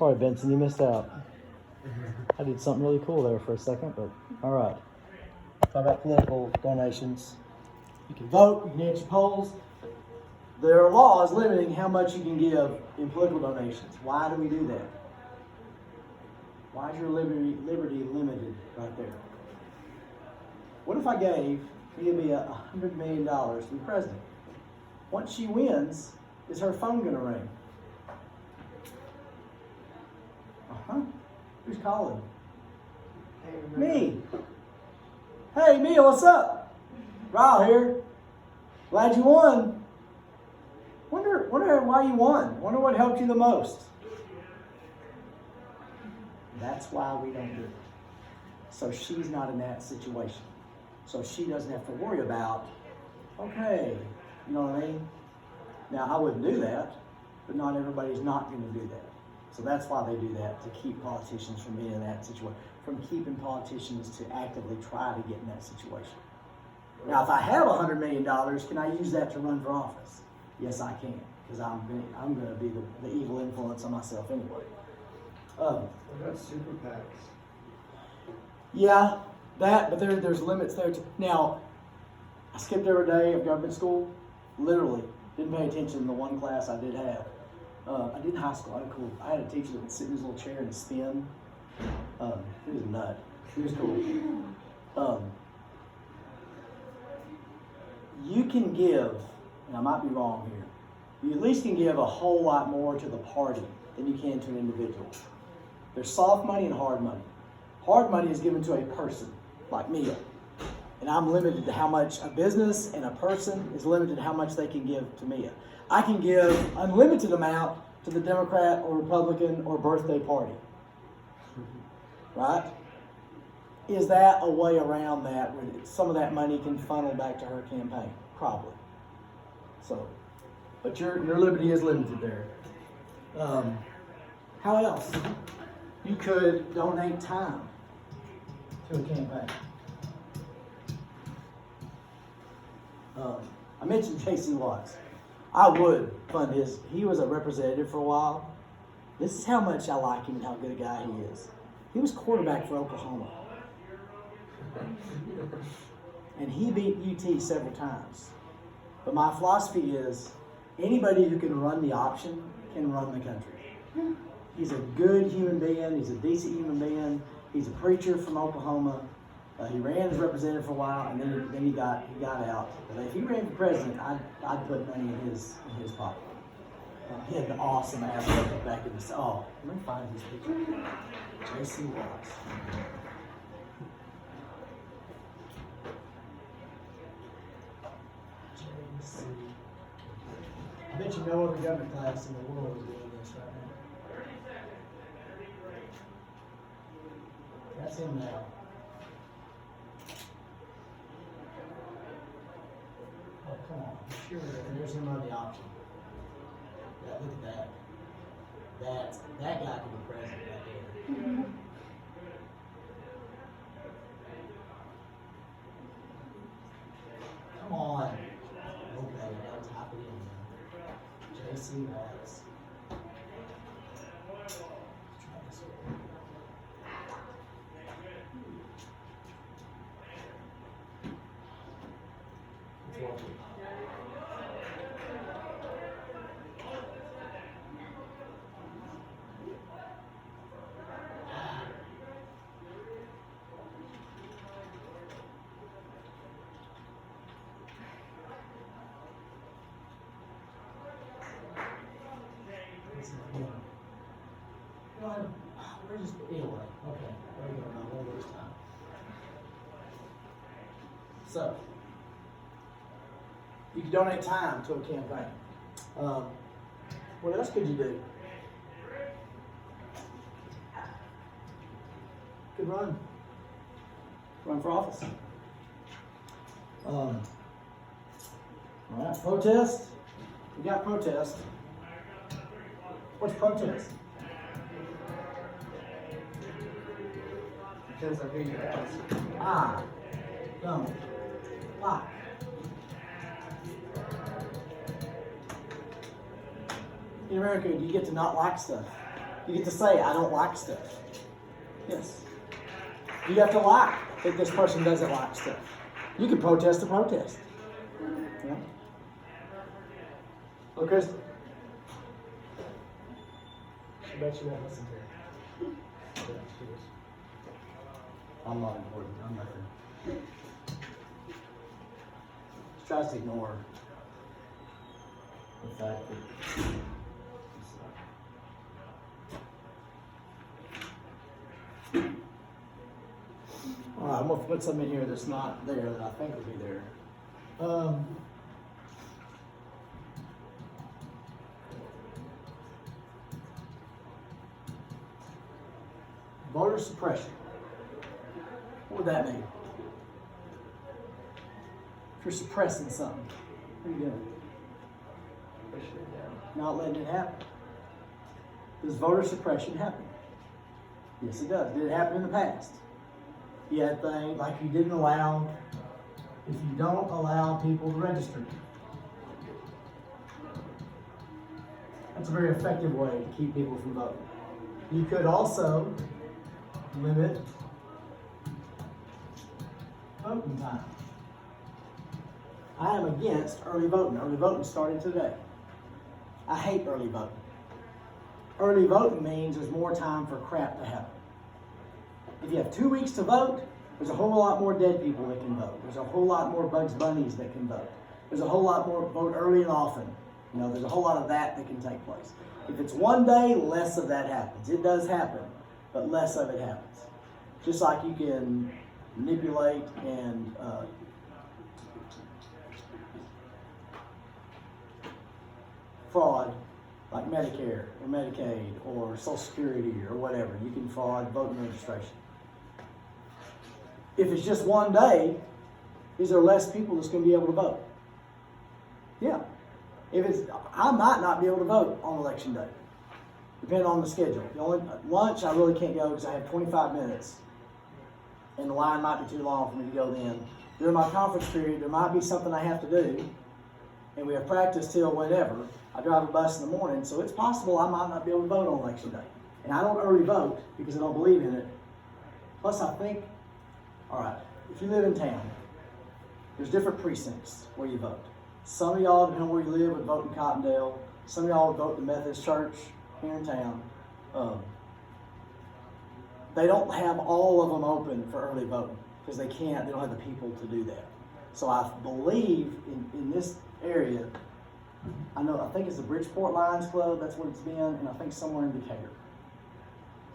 Sorry, Benson, you missed out. I did something really cool there for a second, but all right. Talk about political donations. You can vote, you can answer polls. There are laws limiting how much you can give in political donations. Why do we do that? Why is your liberty limited right there? What if I gave maybe $100 million to the president? Once she wins, is her phone going to ring? Who's calling? Me. Hey, Mia, what's up? Ryle here. Glad you won. Wonder why you won. Wonder what helped you the most. That's why we don't do it. So she's not in that situation. So she doesn't have to worry about, okay, you know what I mean? Now, I wouldn't do that, but not everybody's not going to do that. So that's why they do that, to keep politicians from being in that situation, from keeping politicians to actively try to get in that situation. Now, if I have $100 million, can I use that to run for office? Yes, I can, because I'm going to be the evil influence on myself anyway. What about super PACs? Yeah, but there's limits there too. Now, I skipped every day of government school. Literally, didn't pay attention in the one class I did have. I did in high school. I had a teacher that would sit in his little chair and spin. He was a nut. He was cool. You can give, and I might be wrong here, you at least can give a whole lot more to the party than you can to an individual. There's soft money and hard money. Hard money is given to a person, like me. And I'm limited to how much a business and a person is limited to how much they can give to me. I can give unlimited amount to the Democrat or Republican or birthday party. Right? Is that a way around that where some of that money can funnel back to her campaign? Probably. So, but your liberty is limited there. How else? You could donate time to a campaign. I mentioned J.C. Watts. I would fund his. He was a representative for a while. This is how much I like him and how good a guy he is. He was quarterback for Oklahoma. And he beat UT several times. But my philosophy is anybody who can run the option can run the country. He's a good human being. He's a decent human being. He's a preacher from Oklahoma. He ran as representative for a while, and then he got out. But if he ran for president, I'd put money in his pocket. He had an awesome ass back in the. Oh, let me find his picture. J.C. Watts. J.C. I bet you no other government class in the world is doing this right now. That's him now. Oh, come on. Sure, there's him on the option. Yeah, look at that. That guy can be president right there. Come on. Okay, I'll type it in there. J.C. Watts. Let's try this one. Let's watch it. We're just, anyway, okay, there we go, now one more time. So, you can donate time to a campaign. What else could you do? Could run for office. All right, protest. We got protest. What's protest? Because I hear you ask. No. Why? In America, you get to not like stuff. You get to say, I don't like stuff. Yes. You have to like that this person doesn't like stuff. You can protest the protest. Yeah. Oh, Chris. I bet you won't listen to her. I'm not important. I'm not there. She tries to ignore the fact that all right, I'm gonna put something in here that's not there that I think will be there. Voter suppression. What would that mean? If you're suppressing something, what are you doing? Pushing it down. Not letting it happen. Does voter suppression happen? Yes, it does. Did it happen in the past? You had things like you didn't allow, if you don't allow people to register. That's a very effective way to keep people from voting. You could also limit voting time. I am against early voting. Early voting started today. I hate early voting. Early voting means there's more time for crap to happen. If you have 2 weeks to vote, there's a whole lot more dead people that can vote. There's a whole lot more Bugs Bunnies that can vote. There's a whole lot more vote early and often. You know, there's a whole lot of that can take place. If it's one day, less of that happens. It does happen, but less of it happens. Just like you can manipulate and fraud, like Medicare or Medicaid or Social Security or whatever. You can fraud voting registration. If it's just one day, is there less people that's going to be able to vote? Yeah. If it's, I might not be able to vote on election day, depending on the schedule. The only lunch I really can't go because I have 25 minutes, and the line might be too long for me to go then. During my conference period, there might be something I have to do, and we have practice till whatever. I drive a bus in the morning, so it's possible I might not be able to vote on election day. And I don't early vote because I don't believe in it. Plus, I think, all right, if you live in town, there's different precincts where you vote. Some of y'all, depending on where you live, would vote in Cottondale. Some of y'all would vote in the Methodist Church here in town. They don't have all of them open for early voting because they can't, they don't have the people to do that. So I believe in this area, I think it's the Bridgeport Lions Club, that's what it's been, and I think somewhere in Decatur.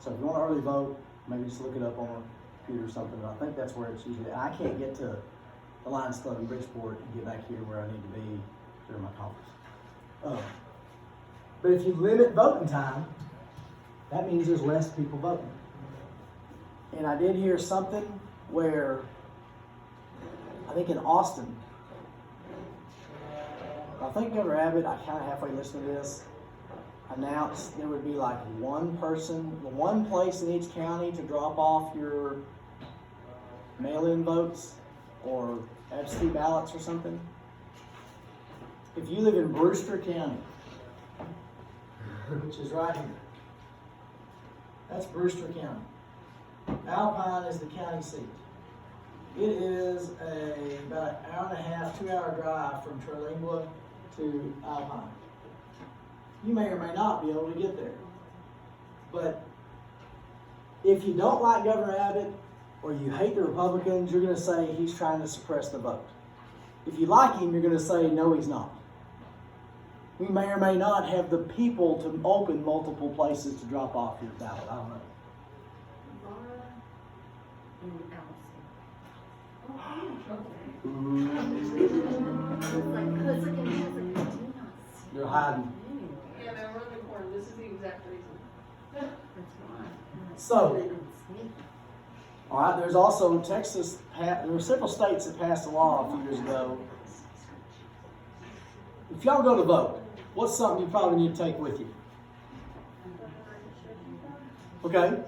So if you want to early vote, maybe just look it up on a computer or something, but I think that's where it's usually, I can't get to the Lions Club in Bridgeport and get back here where I need to be during my conference. But if you limit voting time, that means there's less people voting. And I did hear something where, I think in Austin, I think Governor Abbott, I kind of halfway listened to this, announced there would be like one place in each county to drop off your mail-in votes or absentee ballots or something. If you live in Brewster County, which is right here, that's Brewster County. Alpine is the county seat. It is about an hour and a half, 2 hour drive from Terlingua to Alpine. You may or may not be able to get there. But if you don't like Governor Abbott or you hate the Republicans, you're going to say he's trying to suppress the vote. If you like him, you're going to say no, he's not. We may or may not have the people to open multiple places to drop off your ballot. I don't know. They're hiding. Yeah, they're around the corner. This is the exact reason. So, all right, there's also in Texas, there were several states that passed a law a few years ago. If y'all go to vote, what's something you probably need to take with you? Okay?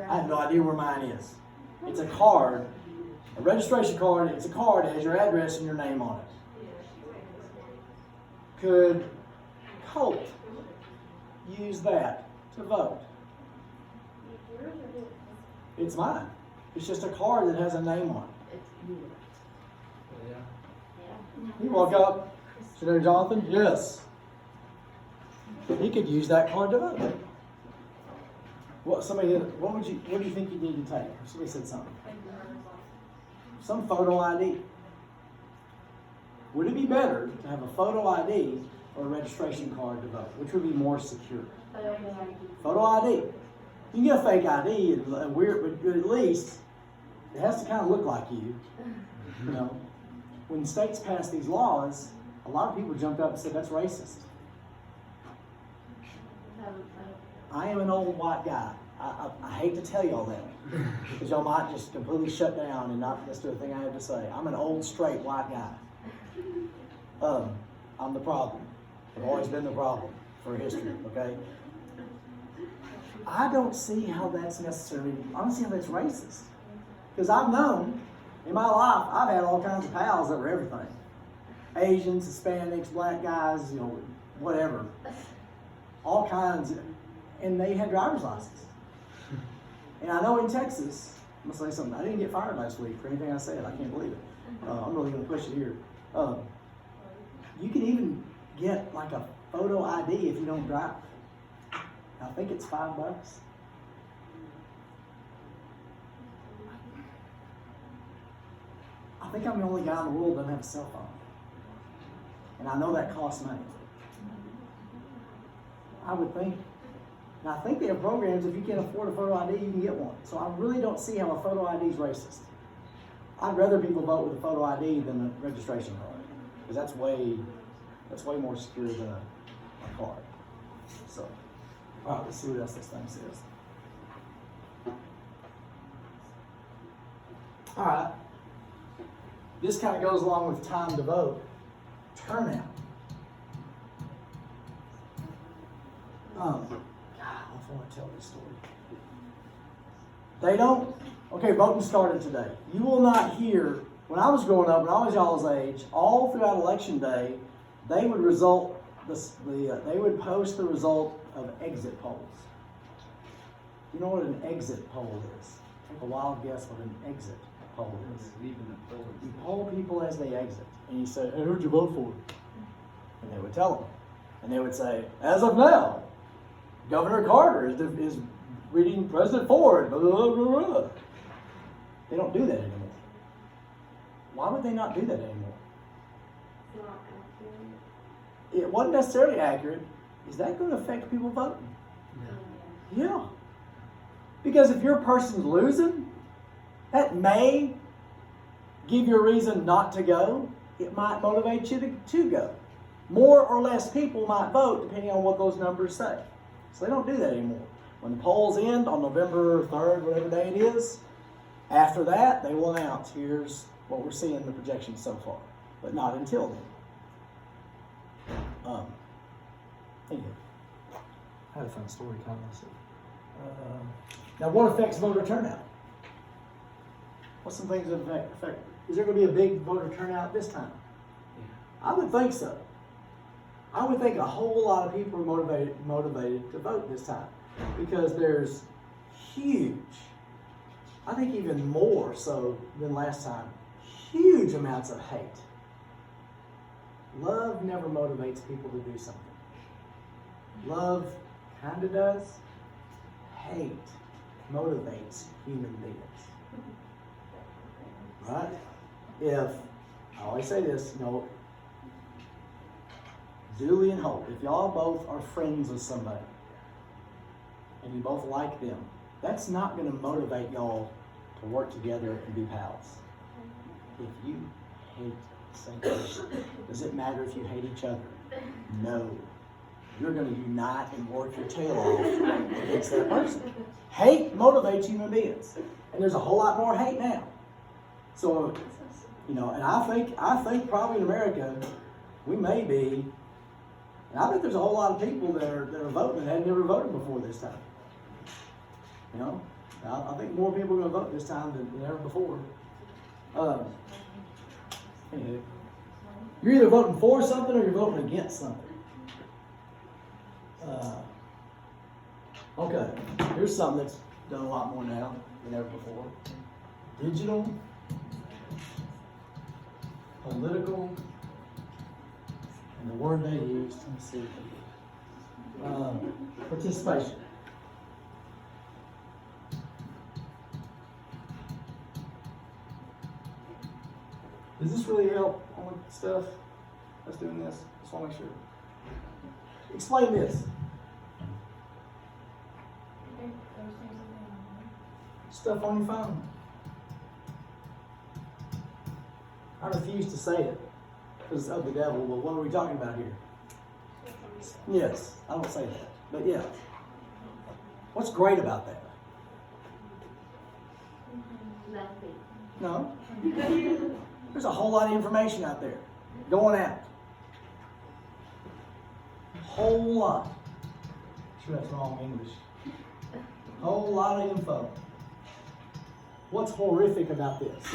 I have no idea where mine is. It's a card, a registration card. It's a card that has your address and your name on it. Could Colt use that to vote. It's mine. It's just a card that has a name on it. Yeah. You walk up, Senator Jonathan? Yes. He could use that card to vote. What do you think you need to take? Somebody said something. Some photo ID. Would it be better to have a photo ID or a registration card to vote? Which would be more secure? Photo ID. You can get a fake ID, and weird, but at least it has to kind of look like you. You know, when states pass these laws, a lot of people jumped up and said that's racist. I am an old white guy. I hate to tell y'all that, because y'all might just completely shut down and not listen to a thing I have to say. I'm an old, straight, white guy. I'm the problem. I've always been the problem for history, okay? I don't see how that's necessarily, I don't see how that's racist. Because I've known, in my life, I've had all kinds of pals that were everything. Asians, Hispanics, black guys, you know, whatever. All kinds, and they had driver's licenses. And I know in Texas, I'm going to say something, I didn't get fired last week for anything I said. I can't believe it. I'm really going to push it here. You can even get like a photo ID if you don't drive. I think it's $5. I think I'm the only guy in the world that doesn't have a cell phone. And I know that costs money. I would think. And I think they have programs, if you can't afford a photo ID, you can get one. So I really don't see how a photo ID is racist. I'd rather people vote with a photo ID than a registration card. Because that's way more secure than a card. So, all right, let's see what else this thing says. All right. This kind of goes along with time to vote. Turnout. God, I want to tell this story. They don't, okay, voting started today. You will not hear, when I was growing up, when I was y'all's age, all throughout election day, they would they would post the result of exit polls. You know what an exit poll is? Take a wild guess what an exit poll is. You poll people as they exit, and you say, hey, who'd you vote for? And they would tell them. And they would say, as of now, Governor Carter is reading President Ford, blah, blah, blah, blah. They don't do that anymore. Why would they not do that anymore? It wasn't necessarily accurate. Is that going to affect people voting? No. Yeah. Because if your person's losing, that may give you a reason not to go. It might motivate you to go. More or less people might vote depending on what those numbers say. So they don't do that anymore. When the polls end on November 3rd, whatever day it is, after that, they will announce, here's what we're seeing in the projections so far. But not until then. Anyway. I had a fun story, kind of. Now, what affects voter turnout? What's some things that affect? Is there going to be a big voter turnout this time? I would think so. I would think a whole lot of people are motivated to vote this time because there's huge, I think even more so than last time, huge amounts of hate. Love never motivates people to do something. Love kind of does. Hate motivates human beings. Right? I always say this, Julie and Hope, if y'all both are friends with somebody and you both like them, that's not going to motivate y'all to work together and be pals. If you hate the same person, does it matter if you hate each other? No. You're going to unite and work your tail off against that person. Hate motivates human beings. And there's a whole lot more hate now. So, and I think probably in America, we may be, and I think there's a whole lot of people that are voting that had never voted before this time. I think more people are going to vote this time than ever before. Anyway, you're either voting for something or you're voting against something. Okay, here's something that's done a lot more now than ever before. Digital, political, and the word they used, let me see, participation. Does this really help on stuff? Us doing this? Just want to make sure. Explain this. Stuff on your phone. I refuse to say it because it's of the devil, but what are we talking about here? Yes, I don't say that. But yeah. What's great about that? Nothing. No. There's a whole lot of information out there going out. Whole lot. Sure, that's wrong English. Whole lot of info. What's horrific about this?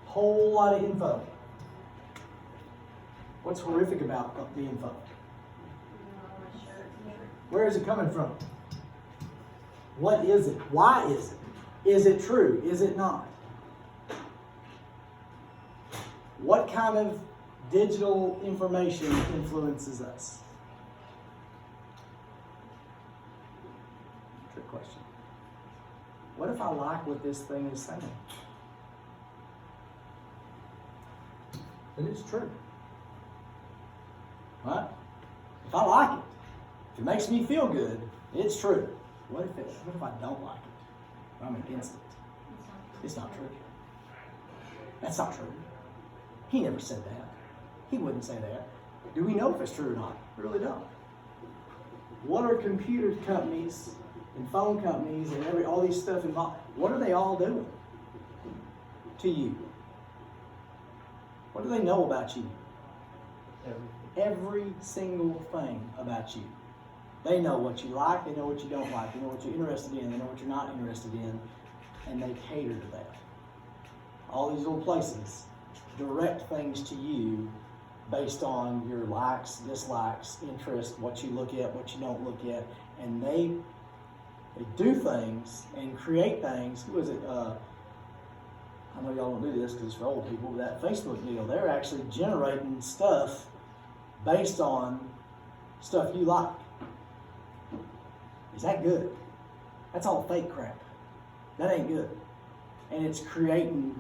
Whole lot of info. What's horrific about the info? Where is it coming from? What is it? Why is it? Is it true? Is it not? What kind of digital information influences us? Trick question. What if I like what this thing is saying? Then it's true. Right? If I like it, if it makes me feel good, it's true. What if I don't like it? I'm against it. It's not true. That's not true. He never said that. He wouldn't say that. Do we know if it's true or not? We really don't. What are computer companies and phone companies and all these stuff involved? What are they all doing to you? What do they know about you? Every single thing about you. They know what you like, they know what you don't like, they know what you're interested in, they know what you're not interested in, and they cater to that. All these little places direct things to you based on your likes, dislikes, interest, what you look at, what you don't look at, and they do things and create things. Who is it? I know y'all don't do this because it's for old people, but that Facebook deal, they're actually generating stuff based on stuff you like. Is that good? That's all fake crap. That ain't good. And it's creating,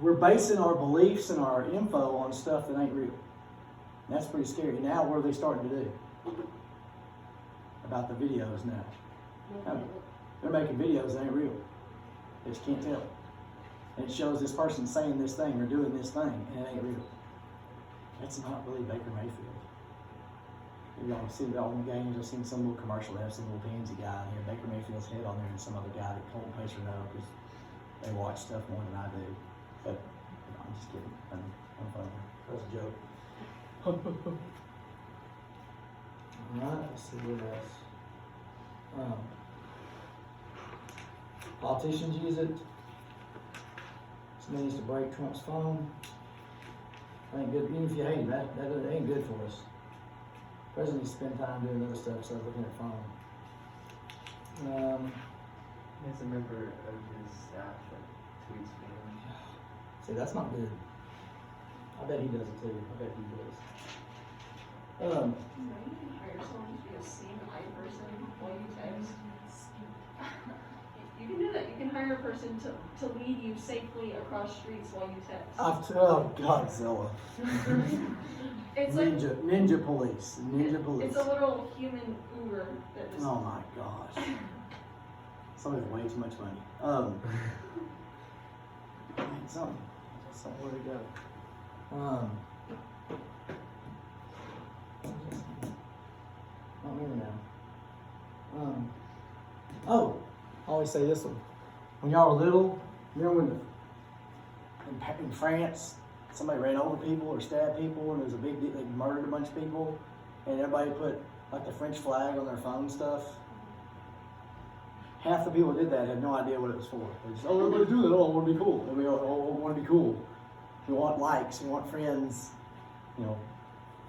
we're basing our beliefs and our info on stuff that ain't real. And that's pretty scary. Now, what are they starting to do about the videos now? They're making videos that ain't real. They just can't tell. And it shows this person saying this thing or doing this thing, and it ain't real. That's not really Baker Mayfield. Y'all see it all in the games. I've seen some little commercial that have some little pansy guy in here, Baker Mayfield's head on there, and some other guy that Colton Pacer know because they watch stuff more than I do. But I'm just kidding. I'm funny. That was a joke. Alright, let's see what else. Politicians use it. Somebody needs to break Trump's phone. That ain't good. Even if you hate him, that ain't good for us. President needs to spend time doing other stuff instead of looking at phone. He's a member of his staff that tweets me. See, that's not good. I bet he does it too. I bet he does. You can hire someone to be a seeing eye person while you text. You can do that. You can hire a person to lead you safely across streets while you text. Oh, Godzilla. It's like Ninja police. Ninja police. it's a little human Uber that just. Oh my gosh. Somebody's way too much money. Somewhere to go. I don't remember now. I always say this one. When y'all were little, remember when in France, somebody ran over people or stabbed people, and there was a big deal, they murdered a bunch of people, and everybody put like the French flag on their phone stuff. Half the people that did that had no idea what it was for. They just, everybody do that. I want to be cool. We want to be cool. We want likes. We want friends.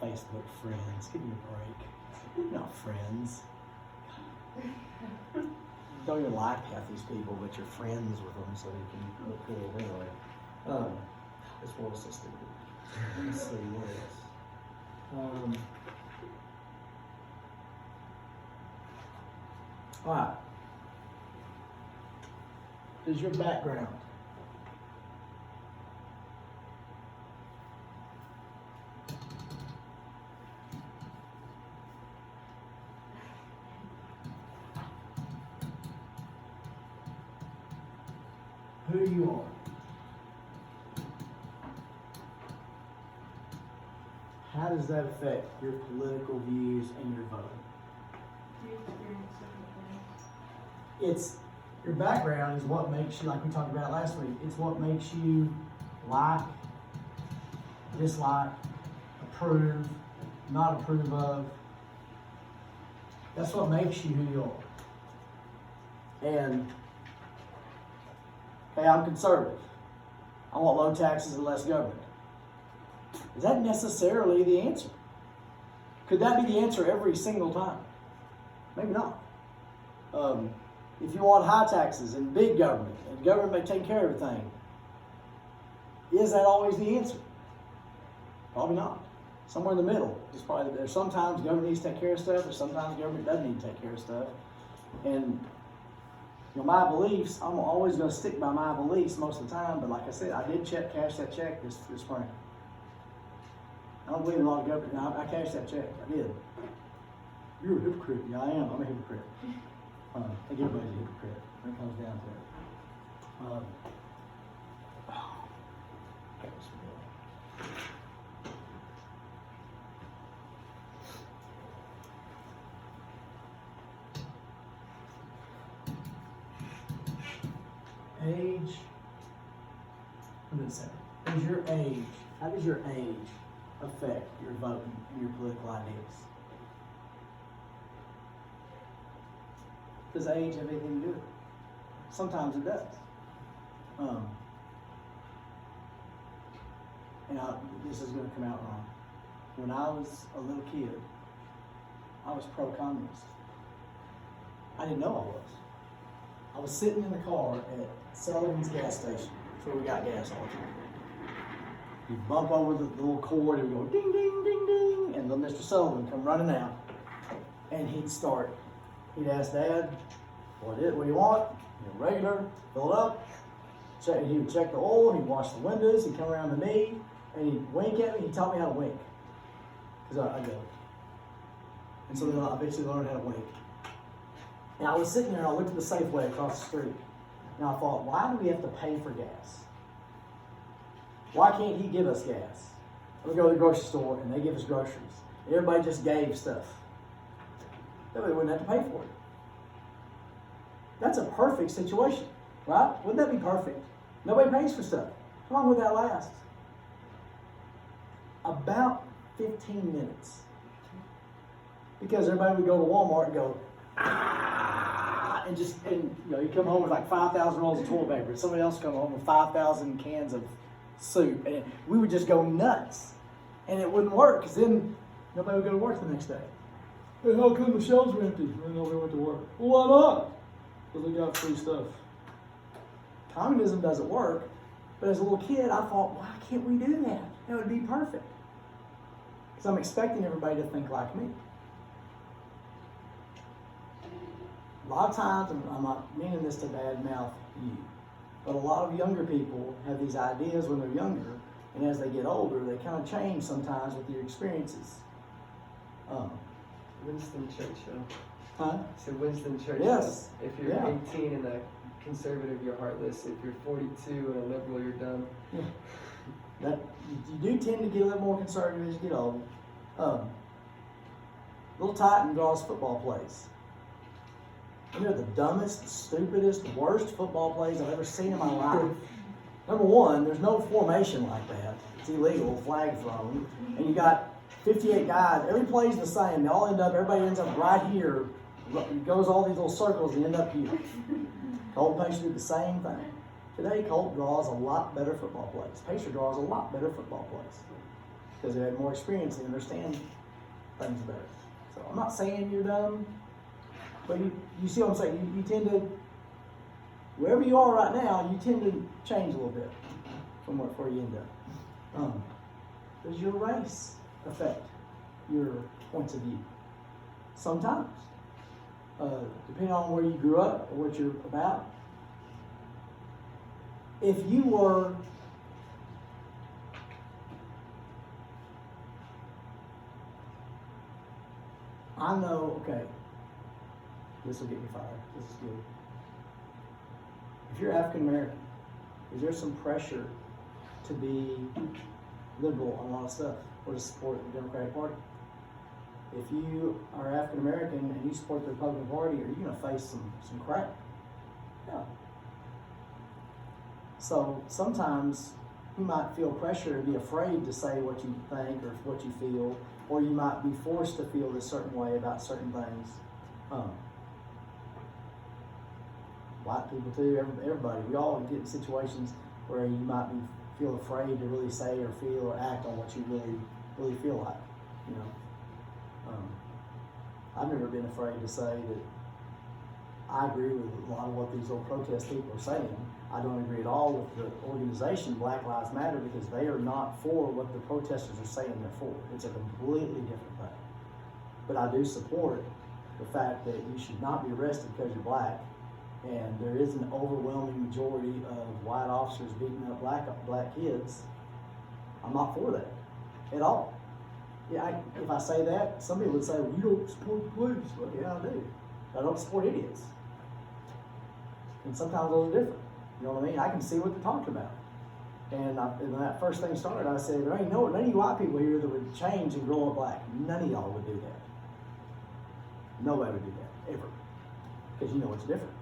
Facebook friends. Give me a break. You're not friends. You don't even like half these people, but you're friends with them, so you can look cool anyway. This world's so stupid. Let me see what else. All right. Is your background? Who you are? How does that affect your political views and your voting? It's your background is what makes you, like we talked about last week, it's what makes you like, dislike, approve, not approve of. That's what makes you who you are. And hey, I'm conservative. I want low taxes and less government. Is that necessarily the answer? Could that be the answer every single time? Maybe not. If you want high taxes and big government, and government may take care of everything, is that always the answer? Probably not. Somewhere in the middle is probably. There's sometimes government needs to take care of stuff, or sometimes government doesn't need to take care of stuff. And my beliefs, I'm always going to stick by my beliefs most of the time. But like I said, I did cash that check this spring. I don't believe in a lot of government. No, I cashed that check. I did. You're a hypocrite. Yeah, I am. I'm a hypocrite. I think everybody's a hypocrite when it comes down to it. That was real. Age. What did it say? Is your age? How does your age affect your voting and your political ideas? Does age have anything to do with it? Sometimes it does. This is going to come out wrong. When I was a little kid, I was pro-communist. I didn't know I was. I was sitting in the car at Sullivan's gas station. That's where we got gas all the time. You bump over the little cord, and it would go ding, ding, ding, ding, and then Mr. Sullivan come running out, and he'd ask Dad, what do you want? Regular, fill it up. He would check the oil, he'd wash the windows, he'd come around to me, and he'd wink at me. He taught me how to wink, because I go. And so then I eventually learned how to wink. And I was sitting there, and I looked at the Safeway across the street, and I thought, why do we have to pay for gas? Why can't he give us gas? We go to the grocery store, and they give us groceries. Everybody just gave stuff. That way we wouldn't have to pay for it. That's a perfect situation, right? Wouldn't that be perfect? Nobody pays for stuff. How long would that last? About 15 minutes. Because everybody would go to Walmart and go, ah, and you come home with like 5,000 rolls of toilet paper, and somebody else come home with 5,000 cans of soup, and we would just go nuts. And it wouldn't work, because then nobody would go to work the next day. Hey, how come the shelves were empty when nobody went to work? Well, why not? Because they got free stuff. Communism doesn't work, but as a little kid, I thought, why can't we do that? That would be perfect. Because I'm expecting everybody to think like me. A lot of times, and I'm not meaning this to badmouth you, but a lot of younger people have these ideas when they're younger, and as they get older, they kind of change sometimes with their experiences. Winston Churchill. Huh? So Winston Churchill. Yes. If you're 18 and a conservative, you're heartless. If you're 42 and a liberal, you're dumb. Yeah. That you do tend to get a little more conservative as you get older. Little Titan draws football plays. You know the dumbest, stupidest, worst football plays I've ever seen in my life. Number one, there's no formation like that. It's illegal, flag thrown, and you got 58 guys. Every play's the same. Everybody ends up right here. It goes all these little circles and end up here. Colt and Pacer do the same thing. Today, Colt draws a lot better football plays. Pacer draws a lot better football plays. because they had more experience and understand things better. So I'm not saying you're dumb, but you see what I'm saying? You tend to, wherever you are right now, you tend to change a little bit from where you end up. Does your race affect your points of view? Sometimes. Depending on where you grew up or what you're about. If you were I know, okay, this will get me fired. This is good. If you're African American, is there some pressure to be liberal on a lot of stuff or to support the Democratic Party? If you are African American and you support the Republican Party, are you going to face some crap? Yeah. So sometimes you might feel pressure and be afraid to say what you think or what you feel, or you might be forced to feel a certain way about certain things. White people too, everybody. We all get in situations where you might feel afraid to really say or feel or act on what you really feel like. You know, I've never been afraid to say that I agree with a lot of what these old protest people are saying. I don't agree at all with the organization Black Lives Matter because they are not for what the protesters are saying they're for. It's a completely different thing. But I do support the fact that you should not be arrested because you're black, and there is an overwhelming majority of white officers beating up black kids. I'm not for that at all. Yeah, if I say that, some people would say, well, you don't support the police. Well, yeah, I do. I don't support idiots. And sometimes those are different. You know what I mean? I can see what they're talking about. And when that first thing started, I said, there ain't none of you white people here that would change and grow up black. None of y'all would do that. Nobody would do that, ever. Because you know it's different.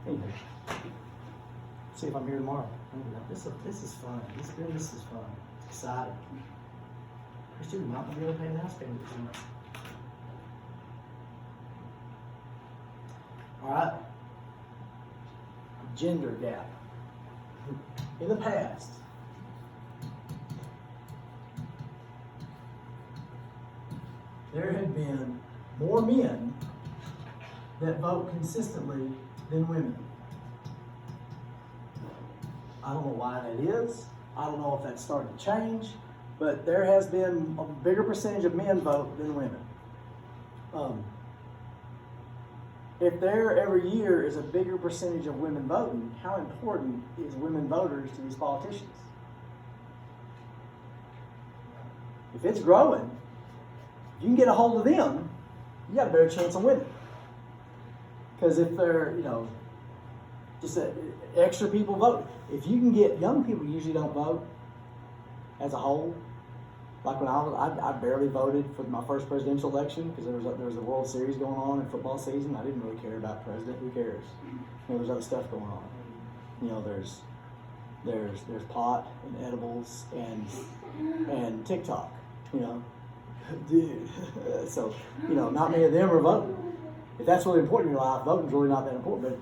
Anyway. See if I'm here tomorrow. This is fun. This is fun. It's exciting. Christian, we're not going to be able to pay the house payment this month. All right. Gender gap. In the past, there had been more men that vote consistently than women. I don't know why that is. I don't know if that's starting to change, but there has been a bigger percentage of men vote than women. If there every year is a bigger percentage of women voting, how important is women voters to these politicians? If it's growing, if you can get a hold of them, you got a better chance of winning. Because if they're, just extra people vote. If you can get, young people usually don't vote as a whole. Like when I barely voted for my first presidential election because there was a World Series going on in football season. I didn't really care about president. Who cares? There's other stuff going on. There's pot and edibles and TikTok. Dude. So not many of them are voting. If that's really important in your life, voting's really not that important. But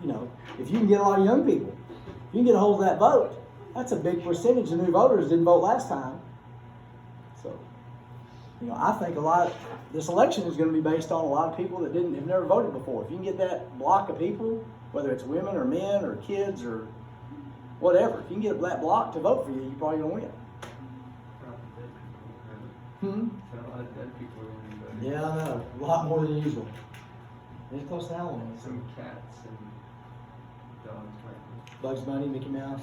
if you can get a lot of young people, if you can get a hold of that vote, that's a big percentage of new voters didn't vote last time. So, I think this election is going to be based on a lot of people that have never voted before. If you can get that block of people, whether it's women or men or kids or whatever, if you can get that block to vote for you, you're probably going to win. A lot of dead people are winning, but Yeah, I know. A lot more than usual. It's close to Halloween. some cats and dogs might Bugs Bunny, Mickey Mouse.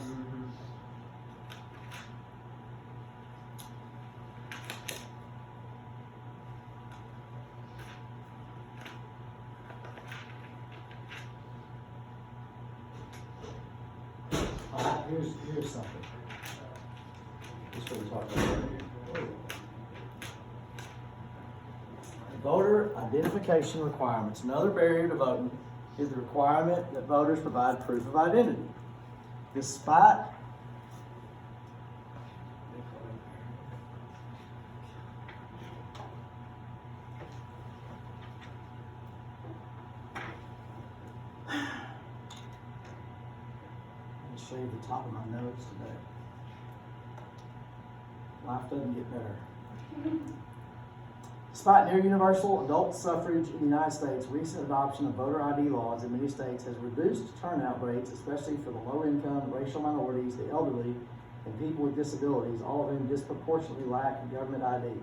be. Here's something. This is what we talked about earlier. Voter identification requirements. Another barrier to voting is the requirement that voters provide proof of identity. Despite show you the top of my notes today. Life doesn't get better. Despite near universal adult suffrage in the United States, recent adoption of voter ID laws in many states has reduced turnout rates, especially for the low-income, racial minorities, the elderly, and people with disabilities, all of whom disproportionately lack government ID.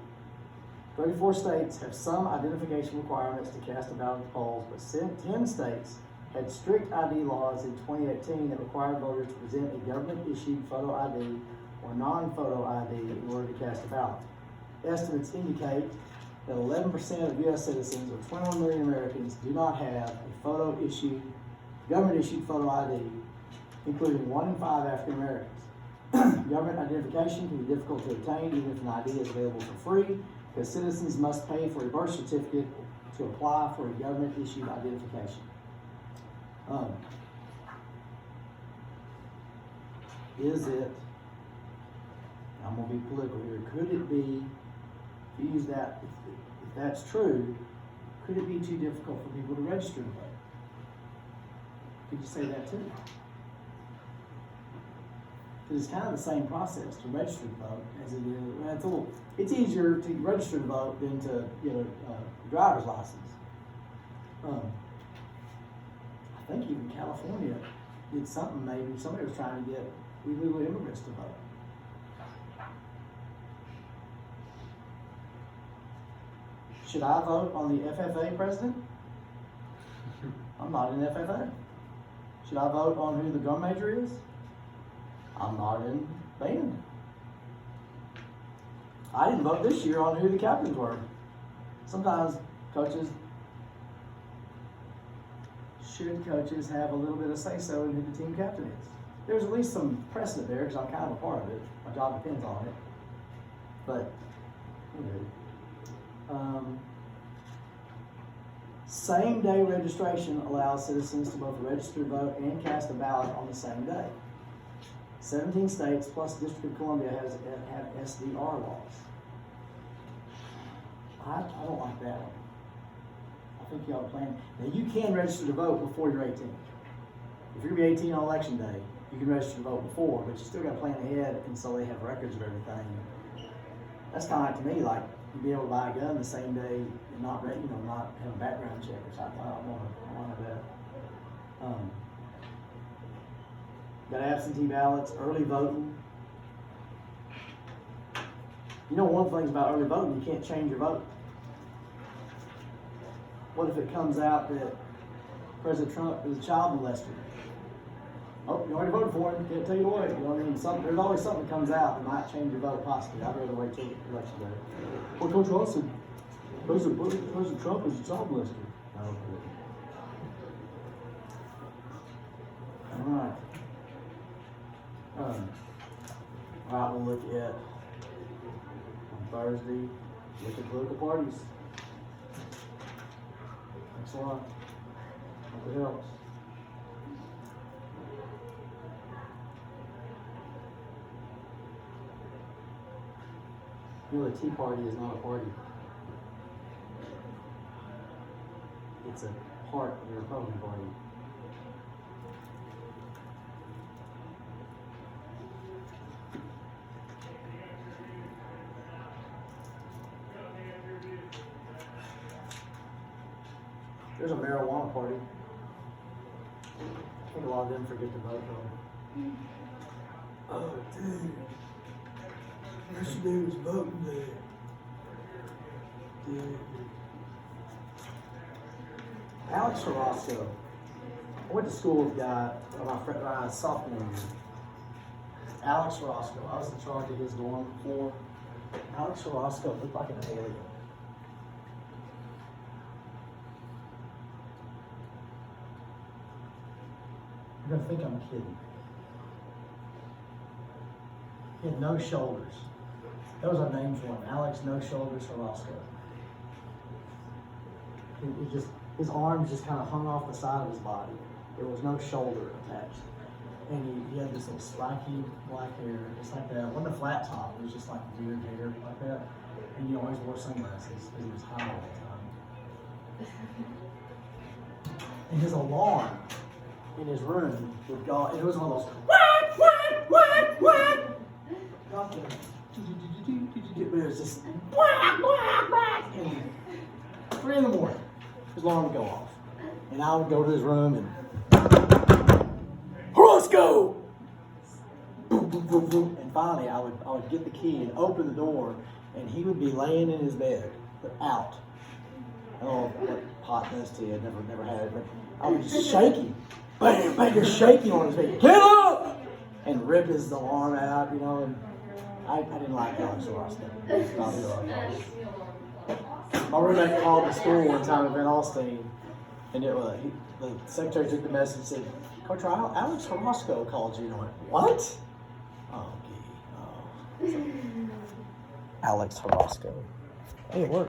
34 states have some identification requirements to cast a ballot at the polls, but 10 states had strict ID laws in 2018 that required voters to present a government-issued photo ID or non-photo ID in order to cast a ballot. Estimates indicate that 11% of U.S. citizens, or 21 million Americans, do not have a government-issued photo ID, including 1 in 5 African Americans. Government identification can be difficult to obtain, even if an ID is available for free, because citizens must pay for a birth certificate to apply for a government-issued identification. Is it, I'm going to be political here, could it be, if you use that, if that's true, could it be too difficult for people to register to vote? Could you say that too? Because it's kind of the same process to register to vote as it is. It's easier to register to vote than to get a driver's license. I think even California did something, maybe somebody was trying to get illegal immigrants to vote. Should I vote on the FFA president? I'm not in FFA. Should I vote on who the drum major is? I'm not in band. I didn't vote this year on who the captains were. Sometimes coaches have a little bit of say-so in who the team captain is. There's at least some precedent there because I'm kind of a part of it. My job depends on it. But, same-day registration allows citizens to both register to vote and cast a ballot on the same day. 17 states plus the District of Columbia have SDR laws. I don't like that one. I think you ought to plan. Now you can register to vote before you're 18. If you're gonna be 18 on election day, you can register to vote before, but you still gotta plan ahead, and so they have records of everything. That's kind of like, to me, like you be able to buy a gun the same day and not have a background check or something. I don't want that. Got absentee ballots, early voting. You know, one of the things about early voting, you can't change your vote. What if it comes out that President Trump is a child molester? Oh, you already voted for him, can't take it away. You know what I mean? There's always something that comes out that might change your vote possibly. I'd rather wait till election day. Well, Coach Austin, President Trump is a child molester. All right. All right, we'll look at on Thursday, look at political parties. Thanks a lot. Hope it helps. You know, the Tea Party is not a party. It's a part of the Republican Party. There's a marijuana party. I think a lot of them forget to vote though. Oh, dude. All she do is voting there. Dude. Alex Carrasco. I went to school with a guy, my sophomore year. Alex Carrasco. I was in charge of his dorm floor. Alex Carrasco looked like an alien. You're gonna think I'm kidding. He had no shoulders. That was our name for him, Alex No Shoulders Carrasco. His arms just kind of hung off the side of his body. There was no shoulder attached. And he had this little spiky black hair, just like that. It wasn't a flat top, it was just like weird hair like that. And he always wore sunglasses because he was high all the time. And his alarm in his room would go, and it was one of those, what? But it was just whack, whack, whack. And 3 in the morning, his alarm would go off. And I would go to his room and Roscoe! Boom, boom, boom, boom. And finally I would get the key and open the door, and he would be laying in his bed, out. I don't know what pot does to you, I never had it, but I was just shaking. Bam, bam, just shaking on his bed. Get up! And rip his alarm out, you know, and I didn't like Alex Roscoe. My roommate called the school one time at Van Alstyne, and the secretary took the message and said, Coach, Alex Roscoe called you. And I went, what? Oh, gee. Oh. Alex Roscoe. Hey, it worked.